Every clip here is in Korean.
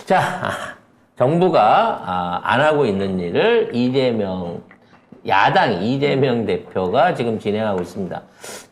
자, 정부가 안 하고 있는 일을 야당 이재명 대표가 지금 진행하고 있습니다.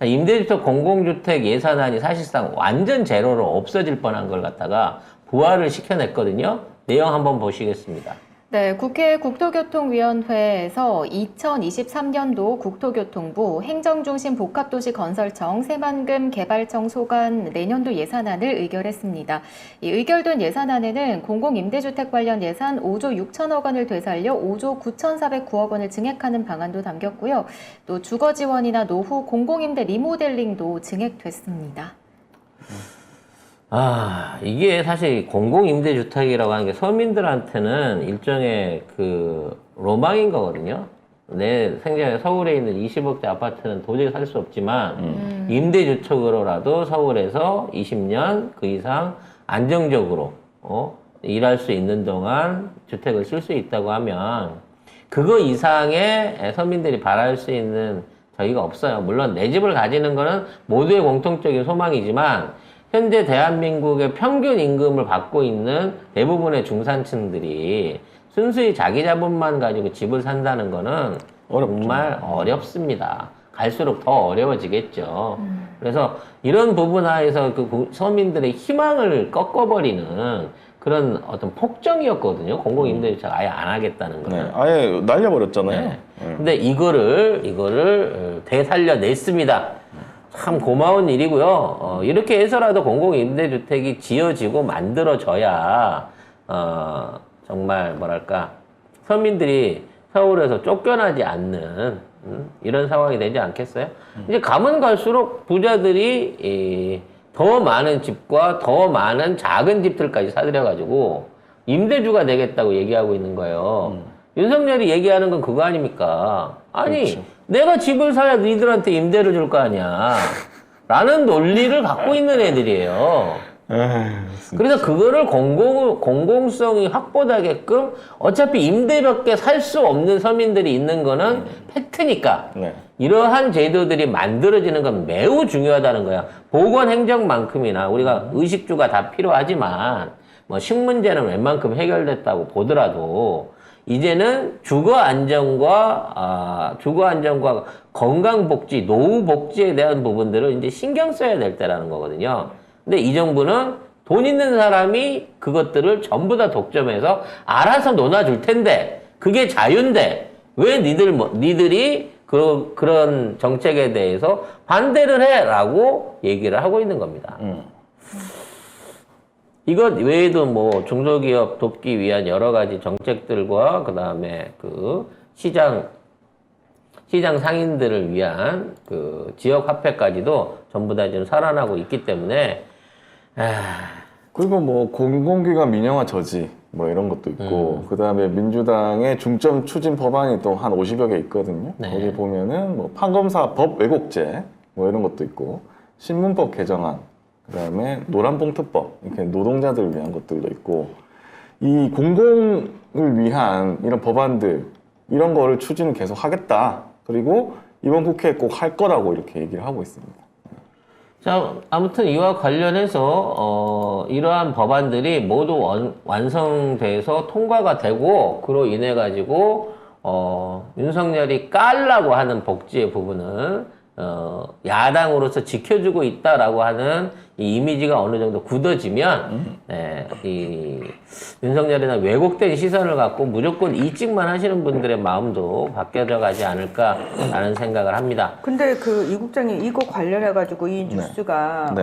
임대주택 공공주택 예산안이 사실상 완전 제로로 없어질 뻔한 걸 갖다가 부활을 시켜냈거든요. 내용 한번 보시겠습니다. 네, 국회 국토교통위원회에서 2023년도 국토교통부 행정중심 복합도시건설청 새만금 개발청 소관 내년도 예산안을 의결했습니다. 이 의결된 예산안에는 공공임대주택 관련 예산 5조 6천억 원을 되살려 5조 9,409억 원을 증액하는 방안도 담겼고요. 또 주거지원이나 노후 공공임대 리모델링도 증액됐습니다. 이게 사실 공공임대주택이라고 하는 게 서민들한테는 일종의 그 로망인 거거든요. 내 생전에 서울에 있는 20억대 아파트는 도저히 살 수 없지만 임대주택으로라도 서울에서 20년 그 이상 안정적으로 일할 수 있는 동안 주택을 쓸 수 있다고 하면 그거 이상의 서민들이 바랄 수 있는 저희가 없어요. 물론 내 집을 가지는 거는 모두의 공통적인 소망이지만 현재 대한민국의 평균 임금을 받고 있는 대부분의 중산층들이 순수히 자기 자본만 가지고 집을 산다는 거는 정말 어렵습니다. 갈수록 더 어려워지겠죠. 그래서 이런 부분 하에서 그 서민들의 희망을 꺾어버리는 그런 어떤 폭정이었거든요. 공공임대주택 아예 안 하겠다는 거는. 네, 아예 날려버렸잖아요. 네. 근데 이거를 되살려냈습니다. 참 고마운 일이고요. 이렇게 해서라도 공공임대주택이 지어지고 만들어져야 정말 뭐랄까 서민들이 서울에서 쫓겨나지 않는 이런 상황이 되지 않겠어요? 이제 가면 갈수록 부자들이 더 많은 집과 더 많은 작은 집들까지 사들여가지고 임대주가 되겠다고 얘기하고 있는 거예요. 윤석열이 얘기하는 건 그거 아닙니까? 아니, 그렇죠. 내가 집을 사야 니들한테 임대를 줄 거 아니야. 라는 논리를 갖고 있는 애들이에요. 그래서 그거를 공공성이 확보되게끔 어차피 임대밖에 살 수 없는 서민들이 있는 거는 팩트니까. 이러한 제도들이 만들어지는 건 매우 중요하다는 거야. 보건행정만큼이나 우리가 의식주가 다 필요하지만 뭐 식문제는 웬만큼 해결됐다고 보더라도 이제는 주거 안정과 건강복지, 노후복지에 대한 부분들을 이제 신경 써야 될 때라는 거거든요. 근데 이 정부는 돈 있는 사람이 그것들을 전부 다 독점해서 알아서 논아줄 텐데, 그게 자유인데, 왜 니들이 그런 정책에 대해서 반대를 해? 라고 얘기를 하고 있는 겁니다. 이것 외에도 뭐 중소기업 돕기 위한 여러 가지 정책들과 그 다음에 그 시장 상인들을 위한 그 지역 화폐까지도 전부 다 지금 살아나고 있기 때문에 그리고 뭐 공공기관 민영화 저지 뭐 이런 것도 있고 그 다음에 민주당의 중점 추진 법안이 또 한 50여 개 있거든요. 네. 거기 보면은 뭐 판검사 법 왜곡죄 뭐 이런 것도 있고 신문법 개정안 그 다음에 노란봉투법, 이렇게 노동자들을 위한 것들도 있고, 이 공공을 위한 이런 법안들, 이런 거를 추진을 계속 하겠다. 그리고 이번 국회에 꼭 할 거라고 이렇게 얘기를 하고 있습니다. 자, 아무튼 이와 관련해서 이러한 법안들이 모두 완성돼서 통과가 되고 그로 인해 가지고 윤석열이 깔라고 하는 복지의 부분은 야당으로서 지켜주고 있다라고 하는 이 이미지가 어느 정도 굳어지면 이 윤석열이나 왜곡된 시선을 갖고 무조건 이직만 하시는 분들의 마음도 바뀌어져 가지 않을까라는 생각을 합니다. 근데 그 이 국장님 이거 관련해 가지고 이 뉴스가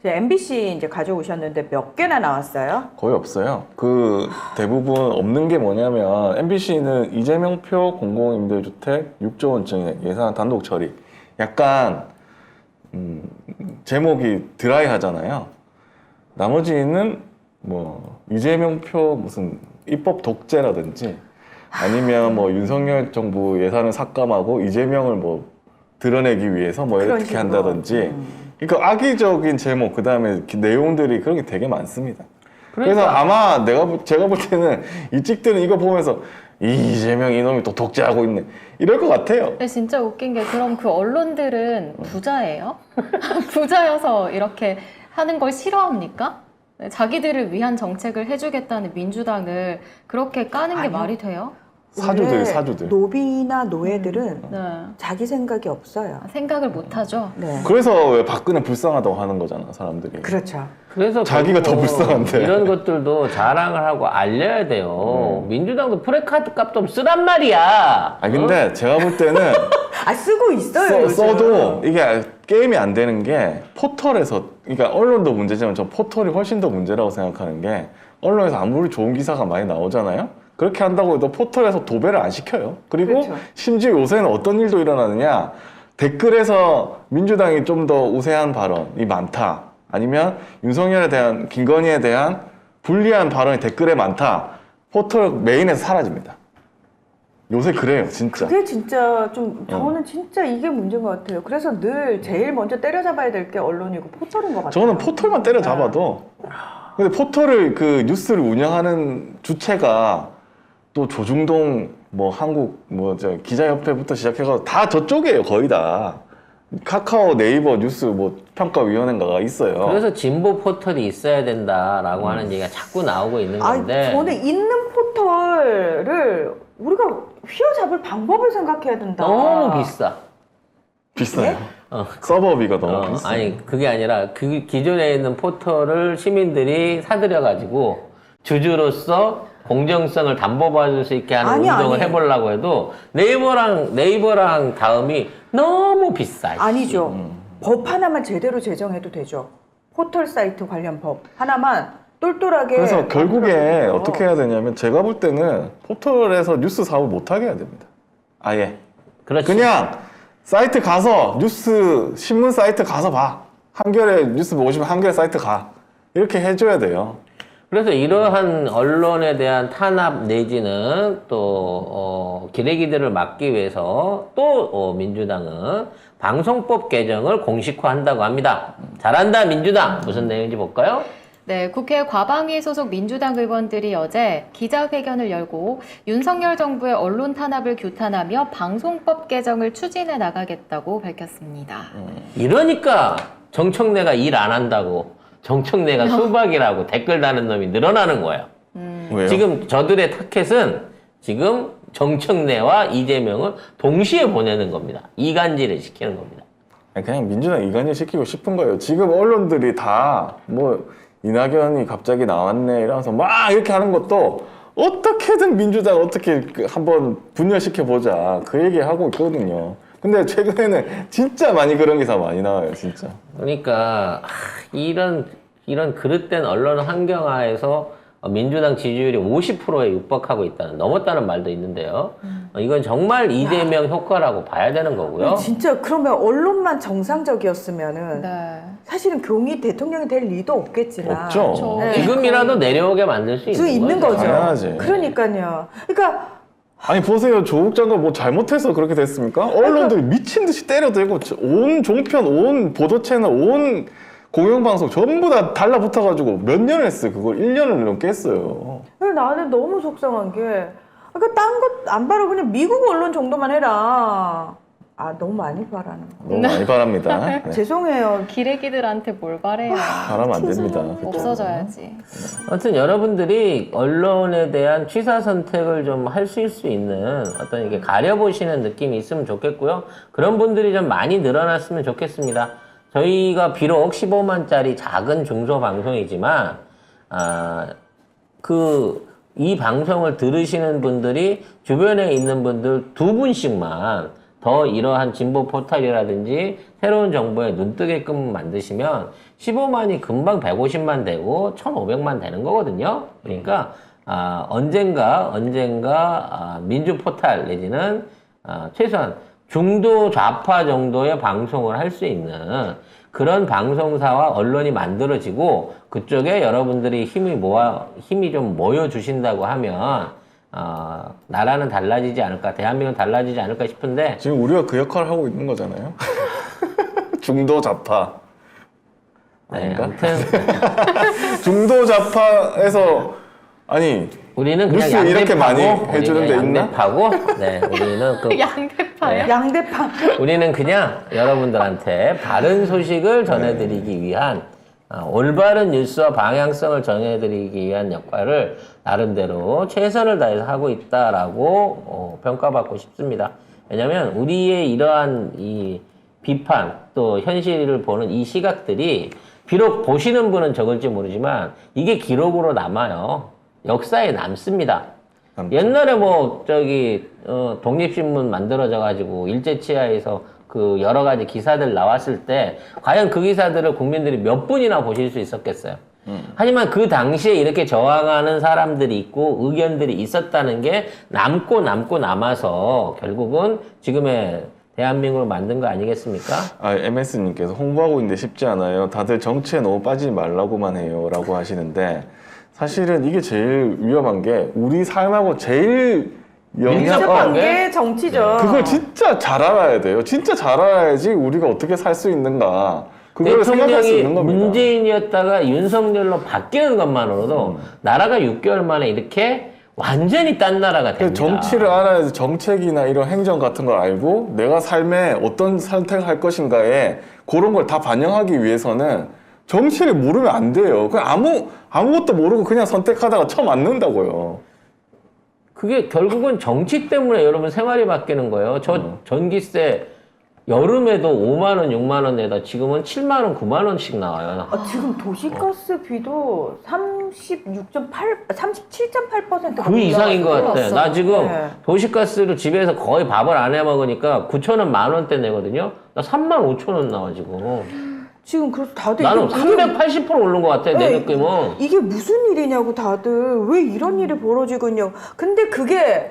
MBC 이제 가져오셨는데 몇 개나 나왔어요? 거의 없어요. 그 대부분 없는 게 뭐냐면 MBC는 이재명표 공공임대주택 6조 원증의 예산 단독 처리. 약간 제목이 드라이하잖아요. 나머지는 뭐 이재명표 무슨 입법 독재라든지 아니면 뭐 윤석열 정부 예산을 삭감하고 이재명을 뭐 드러내기 위해서 뭐 이렇게 식으로. 한다든지 그러니까 악의적인 제목 그 다음에 내용들이 그런 게 되게 많습니다. 그래서 아마 제가 볼 때는 이 찍들은 이거 보면서 이재명 이놈이 또 독재하고 있네 이럴 것 같아요. 근데 진짜 웃긴 게 그럼 그 언론들은 부자예요? 부자여서 이렇게 하는 걸 싫어합니까? 네, 자기들을 위한 정책을 해주겠다는 민주당을 그렇게 까는 게 아니요. 말이 돼요? 원래 사주들. 노비나 노예들은 네. 자기 생각이 없어요. 생각을 못하죠. 네. 그래서 왜 박근혜 불쌍하다고 하는 거잖아, 사람들이. 그렇죠. 그래서 자기가 더 결국 불쌍한데. 이런 것들도 자랑을 하고 알려야 돼요. 민주당도 프레카드 값 좀 쓰란 말이야. 아 근데 제가 볼 때는 쓰고 있어요. 요즘. 써도 이게 게임이 안 되는 게 포털에서, 그러니까 언론도 문제지만 저 포털이 훨씬 더 문제라고 생각하는 게, 언론에서 아무리 좋은 기사가 많이 나오잖아요. 그렇게 한다고 해도 포털에서 도배를 안 시켜요. 그리고 그렇죠. 심지어 요새는 어떤 일도 일어나느냐, 댓글에서 민주당이 좀 더 우세한 발언이 많다, 아니면 윤석열에 대한, 김건희에 대한 불리한 발언이 댓글에 많다, 포털 메인에서 사라집니다. 요새 그래요, 진짜. 그게 진짜 좀 저는 진짜 이게 문제인 것 같아요. 그래서 늘 제일 먼저 때려잡아야 될 게 언론이고 포털인 것 같아요. 저는 포털만 때려잡아도. 근데 포털을 그 뉴스를 운영하는 주체가 또 조중동 뭐 한국 뭐 저 기자협회부터 시작해서 다 저쪽이에요, 거의 다. 카카오, 네이버 뉴스 뭐 평가위원회가 있어요. 그래서 진보 포털이 있어야 된다라고 하는 얘기가 자꾸 나오고 있는 아니, 건데. 저는 있는 포털을 우리가 휘어잡을 방법을 생각해야 된다. 너무 비싸. 비싸요. 어. 서버비가 너무 비싸요. 아니 그게 아니라 그 기존에 있는 포털을 시민들이 사들여가지고 주주로서 공정성을 담보받을 수 있게 하는 아니, 운동을 아니. 해보려고 해도 네이버랑 다음이 너무 비싸. 아니죠. 법 하나만 제대로 제정해도 되죠. 포털 사이트 관련 법 하나만 똘똘하게. 그래서 결국에 만들어서 어떻게 해야 되냐면, 제가 볼 때는 포털에서 뉴스 사업 못하게 해야 됩니다. 아예. 그렇지. 그냥 사이트 가서, 뉴스 신문 사이트 가서 봐. 한겨레 뉴스 보고 싶으면 한겨레 사이트 가. 이렇게 해줘야 돼요. 그래서 이러한 언론에 대한 탄압 내지는 또 기레기들을 막기 위해서 또 민주당은 방송법 개정을 공식화한다고 합니다. 잘한다 민주당. 무슨 내용인지 볼까요? 네, 국회 과방위 소속 민주당 의원들이 어제 기자회견을 열고 윤석열 정부의 언론 탄압을 규탄하며 방송법 개정을 추진해 나가겠다고 밝혔습니다. 이러니까 정청래가 일 안 한다고, 정청래가 수박이라고 댓글 다는 놈이 늘어나는 거예요. 왜요? 지금 저들의 타켓은 지금 정청래와 이재명을 동시에 보내는 겁니다. 이간질을 시키는 겁니다. 아니, 그냥 민주당 이간질 시키고 싶은 거예요. 지금 언론들이 다 뭐 이낙연이 갑자기 나왔네 이러면서 막 이렇게 하는 것도, 어떻게든 민주당 어떻게 한번 분열시켜 보자, 그 얘기 하고 있거든요. 근데 최근에는 진짜 많이 그런 기사 많이 나와요, 진짜. 그러니까 이런 그릇된 언론 환경하에서 민주당 지지율이 50%에 육박하고 있다는, 넘었다는 말도 있는데요. 이건 정말 이재명 효과라고 봐야 되는 거고요. 진짜 그러면 언론만 정상적이었으면은 네. 사실은 경희 대통령이 될 리도 없겠지만 없죠. 그렇죠. 네. 지금이라도 내려오게 만들 수 있는 거죠. 당연하지. 그러니까요. 그러니까 아니 보세요, 조국 장관 뭐 잘못해서 그렇게 됐습니까? 언론들이 미친 듯이 때려대고 온 종편, 온 보도 채널, 온 공영방송 전부 다 달라붙어가지고 몇 년을 했어요. 그걸 1년을 넘게 했어요. 나는 너무 속상한 게, 그러니까 딴 것 안 바라 그냥 미국 언론 정도만 해라. 아, 너무 많이 바라는 거. 너무 많이 바랍니다. 네. 죄송해요. 기레기들한테 뭘 바래요. 바라면 안 됩니다. 없어져야지. 아무튼 여러분들이 언론에 대한 취사 선택을 좀 하실 수 있는 어떤 이렇게 가려보시는 느낌이 있으면 좋겠고요. 그런 분들이 좀 많이 늘어났으면 좋겠습니다. 저희가 비록 15만짜리 작은 중소방송이지만 이 방송을 들으시는 분들이 주변에 있는 분들 2분씩만 더 이러한 진보 포털이라든지 새로운 정보에 눈뜨게끔 만드시면 15만이 금방 150만 되고 1,500만 되는 거거든요. 그러니까 언젠가 민주 포털 내지는 최소한 중도 좌파 정도의 방송을 할 수 있는 그런 방송사와 언론이 만들어지고, 그쪽에 여러분들이 힘이 좀 모여주신다고 하면 나라는 달라지지 않을까, 대한민국은 달라지지 않을까 싶은데, 지금 우리가 그 역할을 하고 있는 거잖아요. 중도 좌파. 네, 아닌가? 아무튼 중도 좌파에서, 아니 우리는 그냥 뉴스 이렇게 많이 양대파고, 해주는 데 있나? 양대파고, 네, 우리는 양대파요? 양대파. 우리는 그냥 여러분들한테 바른 소식을 전해드리기 위한 올바른 뉴스와 방향성을 정해드리기 위한 역할을 나름대로 최선을 다해서 하고 있다라고 평가받고 싶습니다. 왜냐하면 우리의 이러한 이 비판 또 현실을 보는 이 시각들이 비록 보시는 분은 적을지 모르지만 이게 기록으로 남아요. 역사에 남습니다. 옛날에 뭐 독립신문 만들어져 가지고 일제치하에서 그 여러 가지 기사들 나왔을 때 과연 그 기사들을 국민들이 몇 분이나 보실 수 있었겠어요. 하지만 그 당시에 이렇게 저항하는 사람들이 있고 의견들이 있었다는 게 남고 남아서 결국은 지금의 대한민국을 만든 거 아니겠습니까? MS님께서 홍보하고 있는데 쉽지 않아요. 다들 정치에 너무 빠지지 말라고만 해요. 라고 하시는데 사실은 이게 제일 위험한 게 우리 삶하고 제일 밀접한 게 정치죠. 그걸 진짜 잘 알아야 돼요. 진짜 잘 알아야지 우리가 어떻게 살 수 있는가. 그걸 생각할 수 대통령이 있는 겁니다. 문재인이었다가 윤석열로 바뀌는 것만으로도 나라가 6개월 만에 이렇게 완전히 딴 나라가 됩니다. 정치를 알아야지 정책이나 이런 행정 같은 걸 알고 내가 삶에 어떤 선택을 할 것인가에 그런 걸 다 반영하기 위해서는 정치를 모르면 안 돼요. 그냥 아무것도 모르고 그냥 선택하다가 쳐맞는다고요. 그게 결국은 정치 때문에 여러분 생활이 바뀌는 거예요. 저 전기세 여름에도 5만 원, 6만 원 내다 지금은 7만 원, 9만 원씩 나와요. 지금 도시가스 비도 37.8%가 그 이상인 것 같아. 나 지금 네. 도시가스를 집에서 거의 밥을 안 해 먹으니까 9천 원, 만 원대 내거든요. 나 3만 5천 원 나와 지금. 지금 그래서 다들 나는 이게 380% 오른 것 같아. 내 네, 느낌은. 이게 무슨 일이냐고 다들 왜 이런 일이 벌어지고 있냐고. 근데 그게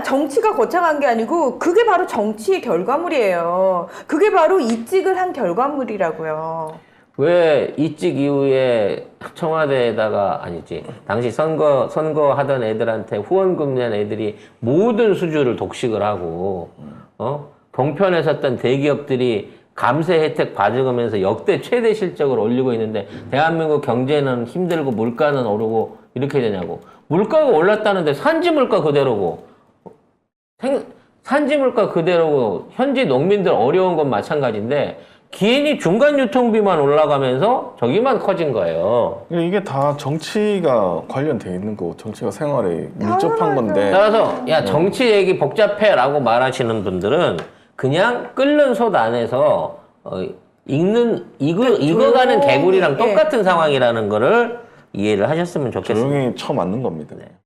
정치가 거창한 게 아니고 그게 바로 정치의 결과물이에요. 그게 바로 이직을 한 결과물이라고요. 왜 이직 이후에 청와대에다가 아니지 당시 선거하던 애들한테 후원금 낸 애들이 모든 수주를 독식을 하고 동편에 섰던 대기업들이 감세 혜택 받으면서 역대 최대 실적을 올리고 있는데 대한민국 경제는 힘들고 물가는 오르고 이렇게 되냐고. 물가가 올랐다는데 산지 물가 그대로고 산지 물가 그대로고 현지 농민들 어려운 건 마찬가지인데 괜히 중간 유통비만 올라가면서 저기만 커진 거예요. 이게 다 정치가 관련돼 있는 거고 정치가 생활에 밀접한 건데 따라서 야 정치 얘기 복잡해라고 말하시는 분들은 그냥 끓는 솥 안에서 익어가는 개구리랑 똑같은 상황이라는 거를 이해를 하셨으면 좋겠습니다. 조용히 쳐맞는 겁니다. 네.